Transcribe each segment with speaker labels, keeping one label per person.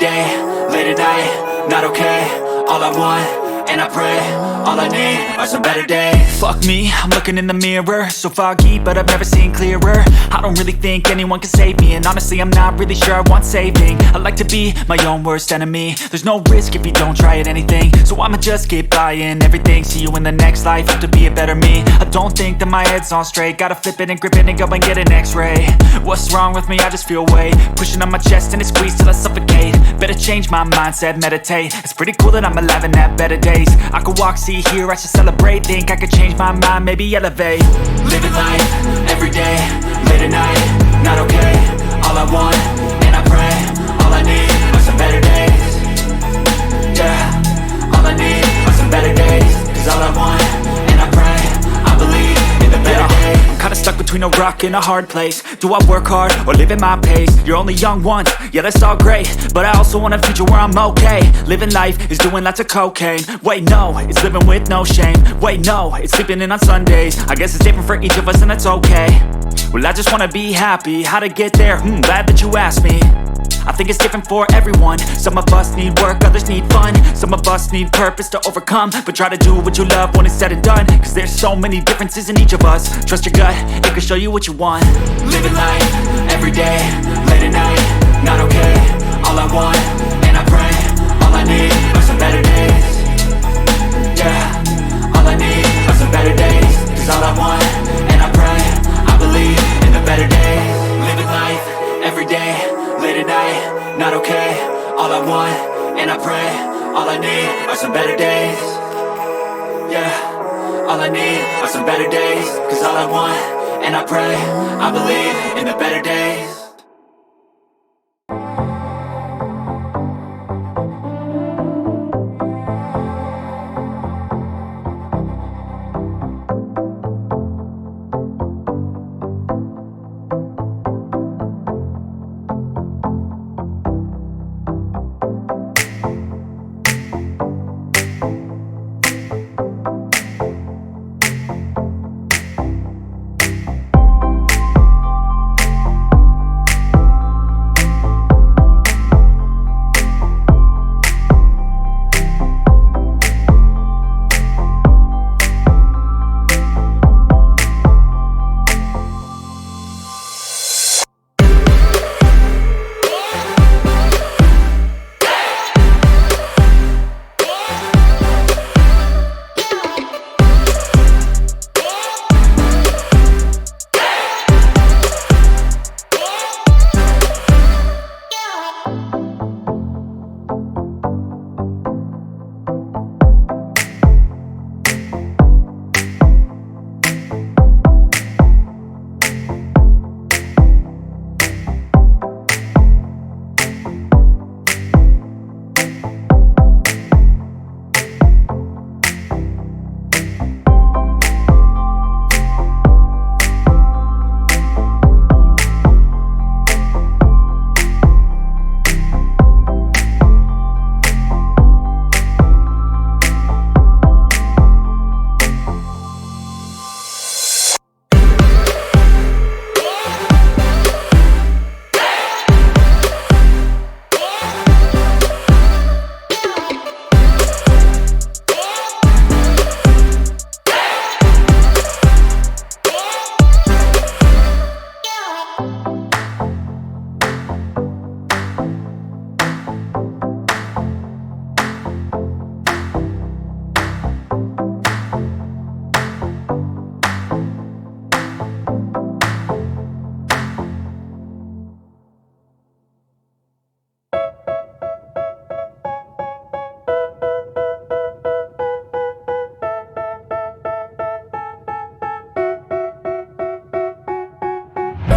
Speaker 1: day, late at night, not okay. All I want, and I pray, all I need are some better days. Fuck me, I'm looking in the mirror, so foggy, but I've never seen clearer. I don't really think anyone can save me, and honestly I'm not really sure I want saving. I like to be my own worst enemy. There's no risk if you don't try at anything, so I'ma just keep buying everything. See you in the next life, have to be a better me. I don't think that my head's on straight, gotta flip it and grip it and go and get an x-ray. What's wrong with me? I just feel weight pushing on my chest and it squeezes till I suffocate. Better change my mindset, meditate. It's pretty cool that I'm alive and have better days. I could walk, see, hear, I should celebrate. Think I could change my mind, maybe elevate. Living life, everyday, late at night, not okay. All I want, and I pray, all I need are some better days. Yeah, all I need are some better days. Cause all I want, and I pray, I believe in the better days. I'm kinda stuck between a rock and a hard place. Do I work hard, or live at my pace? You're only young once, yeah that's all great, but I also want a future where I'm okay. Living life is doing lots of cocaine. Wait no, it's living with no shame. Wait no, it's sleeping in on Sundays. I guess it's different for each of us and that's okay. Well I just wanna be happy, how to get there? Glad that you asked me. I think it's different for everyone. Some of us need work, others need fun. Some of us need purpose to overcome. But try to do what you love when it's said and done, cause there's so many differences in each of us. Trust your gut, it can show you what you want. Living life, everyday, late at night, not okay. All I want, and I pray, all I need are some better days. Yeah, all I need are some better days. Cause all I want, and I pray, I believe in the better days. Living life, everyday, late at night, not okay. All I want, and I pray, all I need are some better days. Yeah, all I need are some better days. Cause all I want, and I pray, I believe in the better days.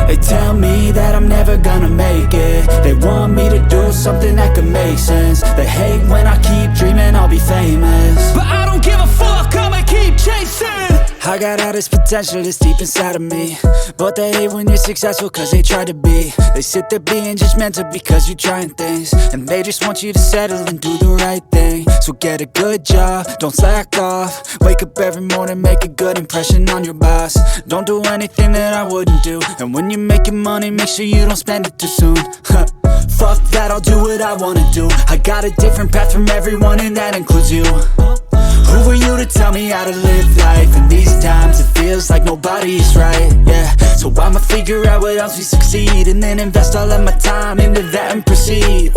Speaker 1: They tell me that I'm never gonna make it. They want me to do something that could make sense. They hate when I keep dreaming I'll be famous, but I don't give a fuck, I'ma keep chasing. I got all this potential that's deep inside of me, but they hate when you're successful cause they try to be. They sit there being judgmental because you're trying things, and they just want you to settle and do the right thing. So get a good job, don't slack off. Wake up every morning, make a good impression on your boss. Don't do anything that I wouldn't do, and when you're making money, make sure you don't spend it too soon. Fuck that, I'll do what I wanna do. I got a different path from everyone and that includes you. Who are you to tell me how to live life? In these times it feels like nobody's right, yeah. So I'ma figure out what else we succeed, and then invest all of my time into that and proceed.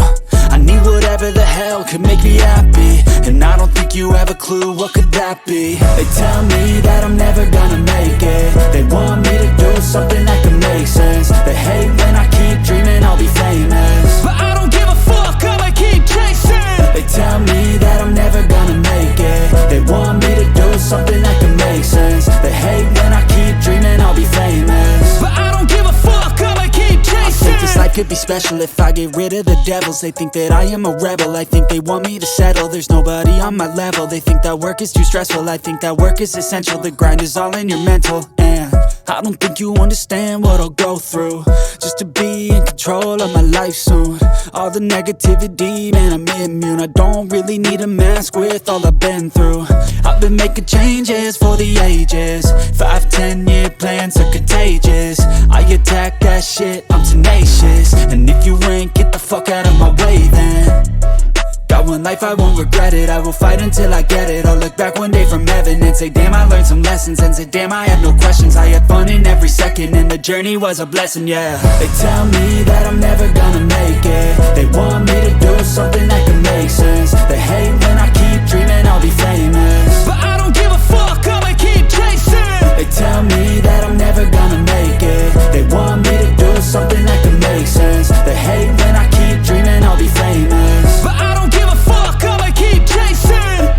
Speaker 1: I need whatever the hell could make me happy, and I don't think you have a clue what could that be. They tell me that I'm never gonna make it. They want me to do something that can make sense. They hate when I keep dreaming I'll be famous, but I don't give a fuck, I'ma keep chasing. They tell me that I'm never gonna make it. They want me to do something that can make sense. They hate when I keep dreaming I'll be famous, but I don't give a fuck, I'ma keep chasing. I think this life could be special if I get rid of the devils. They think that I am a rebel, I think they want me to settle. There's nobody on my level. They think that work is too stressful, I think that work is essential. The grind is all in your mental, and I don't think you understand what I'll go through just to be in control of my life soon. All the negativity, man, I'm immune. I don't really need a mask with all I've been through. I've been making changes for the ages. 5-10 year plans are contagious. I attack that shit, I'm tenacious. And if you ain't, get the fuck out of my way then. Got one life, I won't regret it. I will fight until I get it. I'll look back one day from heaven and say, damn, I learned some lessons. And say, damn, I have no questions. I had fun in every second, and the journey was a blessing, yeah. They tell me that I'm never gonna make it. They want me to do something that can make sense. They hate when I keep dreaming I'll be famous, but I don't give a fuck, I'ma keep chasing. They tell me that I'm never gonna make it. They want me to do something that can make sense. They hate when I keep dreaming I'll be famous, but I don't give a fuck, I'ma keep chasing.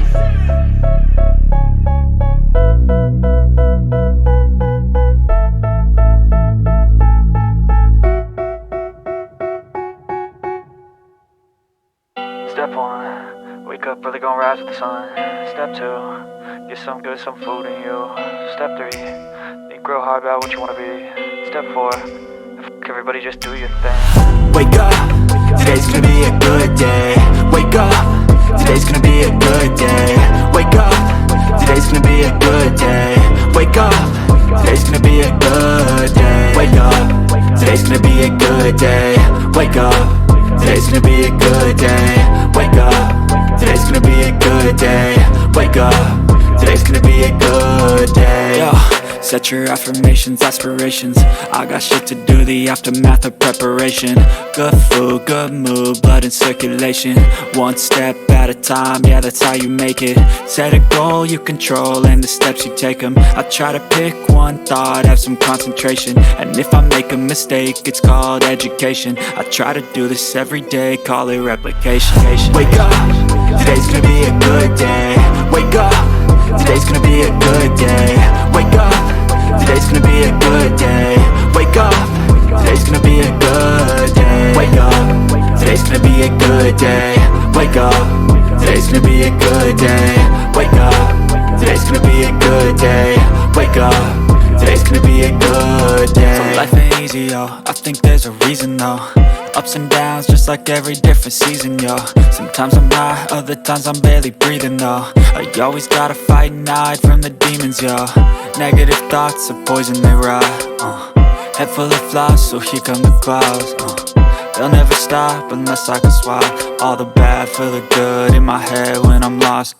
Speaker 2: Step 1, wake up early, gonna rise with the sun. Step 2, get some good, some food in you. Step 3, think real hard about what you wanna be. Step 4, fuck everybody, just do your thing.
Speaker 1: Wake up, today's gonna be a good day. Wake up, today's gonna be a good day. Wake up, today's gonna be a good day. Wake up, today's gonna be a good day. Wake up, today's gonna be a good day. Wake up, today's gonna be a good day. Wake up, today's gonna be a good day. Wake up, today's gonna be a good day. Yo, set your affirmations, aspirations. I got shit to do, the aftermath of preparation. Good food, good mood, blood in circulation. One step at a time, yeah, that's how you make it. Set a goal you control and the steps you take them. I try to pick one thought, have some concentration. And if I make a mistake, it's called education. I try to do this every day, call it replication. Wake up, today's gonna be a good day. Wake up, today's gonna be a good day. Wake up, today's gonna be a good day. Wake up, today's gonna be a good day. Wake up, today's gonna be a good day. Wake up, today's gonna be a good day. Wake up, today's gonna be a good day. Wake up, today's gonna be a good day. So life ain't easy, yo, I think there's a reason though. Ups and downs, just like every different season, yo. Sometimes I'm high, other times I'm barely breathing, though. I always gotta fight and hide from the demons, yo. Negative thoughts are poison, they rot. Head full of flies, so here come the clouds. They'll never stop unless I can swap all the bad for the good in my head when I'm lost.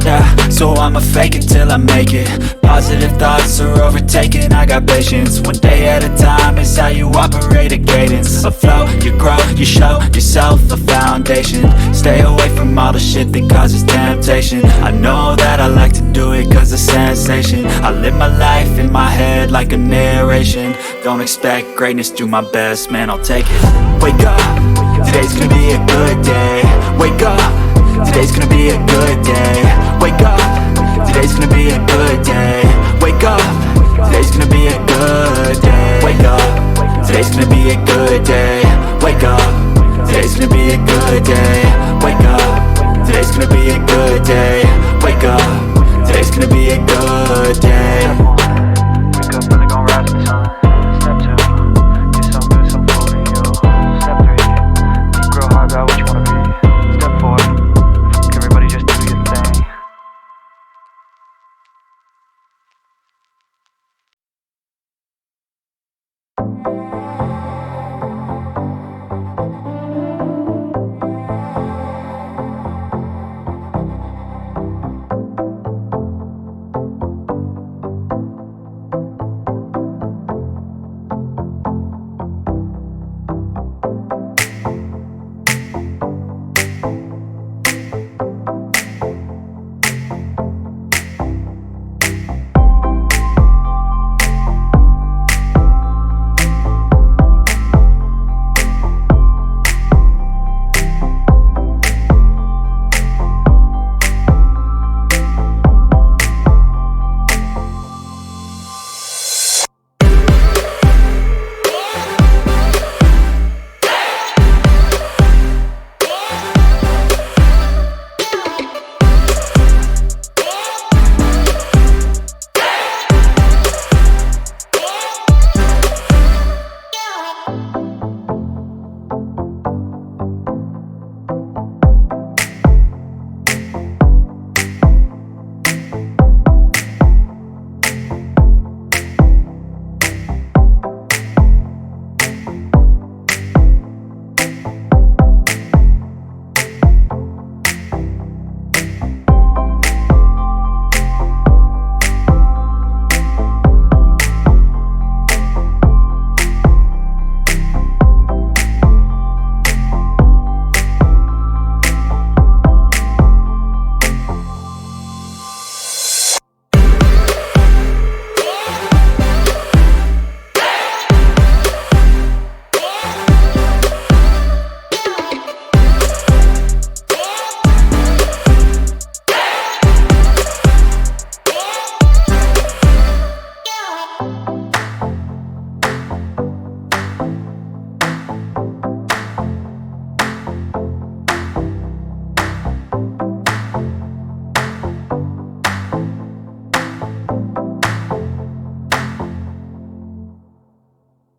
Speaker 1: Yeah, so I'ma fake it till I make it. Positive thoughts are overtaken, I got patience. One day at a time is how you operate a cadence. A flow, you grow, you show yourself a foundation. Stay away from all the shit that causes temptation. I know that I like to do it cause it's sensation. I live my life in my head like a narration. Don't expect greatness, do my best, man, I'll take it. Wake up, today's gonna be a good day. Wake up, today's gonna be a good day. Wake up, today's gonna be a good day. Wake up, today's gonna be a good day. Wake up, today's gonna be a good day. Wake up, today's gonna be a good day. Wake up, today's gonna be a good day. Wake up, today's gonna be a good day.